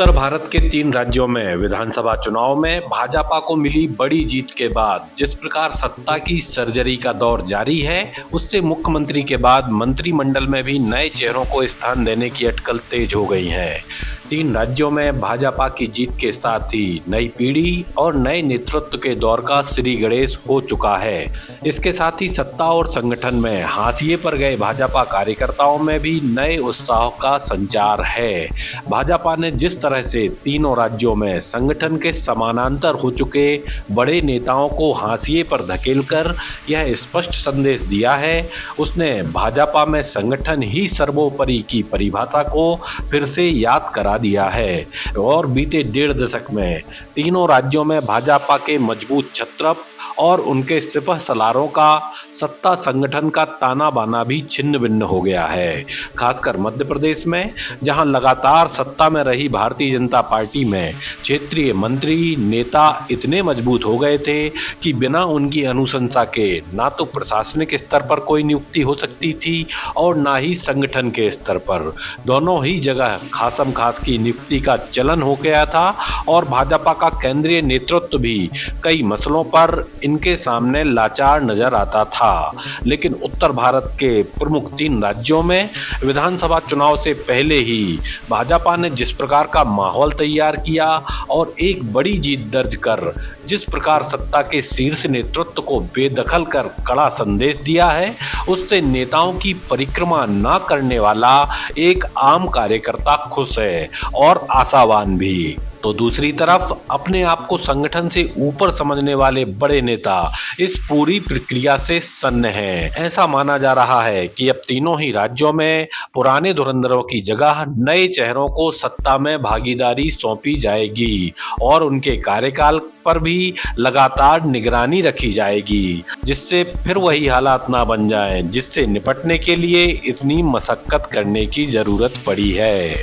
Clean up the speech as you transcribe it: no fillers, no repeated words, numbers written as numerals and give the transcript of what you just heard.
उत्तर भारत के 3 राज्यों में विधानसभा चुनाव में भाजपा को मिली बड़ी जीत के बाद जिस प्रकार सत्ता की सर्जरी का दौर जारी है, उससे मुख्यमंत्री के बाद मंत्रिमंडल में भी नए चेहरों को स्थान देने की अटकल तेज हो गई है। 3 राज्यों में भाजपा की जीत के साथ ही नई पीढ़ी और नए नेतृत्व के दौर का श्री गणेश हो चुका है। इसके साथ ही सत्ता और संगठन में हाशिए पर गए भाजपा कार्यकर्ताओं में भी नए उत्साह का संचार है। भाजपा ने जिस तरह से तीनों राज्यों में संगठन के समानांतर हो चुके बड़े नेताओं को हाशिए पर धकेलकर यह स्पष्ट संदेश दिया है, उसने भाजपा में संगठन ही सर्वोपरि की परिभाषा को फिर से याद करा दिया है। और बीते 1.5 दशक में तीनों राज्यों में भाजपा के मजबूत छत्रप और उनके सिपह सलारों का सत्ता संगठन का ताना बाना भी छिन्न भिन्न हो गया है। खासकर मध्य प्रदेश में, जहां लगातार सत्ता में रही भारतीय जनता पार्टी में क्षेत्रीय मंत्री नेता इतने मजबूत हो गए थे कि बिना उनकी अनुशंसा के ना तो प्रशासनिक स्तर पर कोई नियुक्ति हो सकती थी और ना ही संगठन के स्तर पर। दोनों ही जगह खासम खास की नियुक्ति का चलन हो गया था और भाजपा का केंद्रीय नेतृत्व भी कई मसलों पर इनके सामने लाचार नजर आता था। लेकिन उत्तर भारत के प्रमुख 3 राज्यों में विधानसभा चुनाव से पहले ही भाजपा ने जिस प्रकार का माहौल तैयार किया और एक बड़ी जीत दर्ज कर जिस प्रकार सत्ता के शीर्ष नेतृत्व को बेदखल कर कड़ा संदेश दिया है, उससे नेताओं की परिक्रमा न करने वाला एक आम कार्यकर्ता खुश है और आशावान भी। तो दूसरी तरफ अपने आप को संगठन से ऊपर समझने वाले बड़े नेता इस पूरी प्रक्रिया से सन्न हैं। ऐसा माना जा रहा है कि अब तीनों ही राज्यों में पुराने धुरंधरों की जगह नए चेहरों को सत्ता में भागीदारी सौंपी जाएगी और उनके कार्यकाल पर भी लगातार निगरानी रखी जाएगी, जिससे फिर वही हालात ना बन जाएं जिससे निपटने के लिए इतनी मशक्कत करने की जरूरत पड़ी है।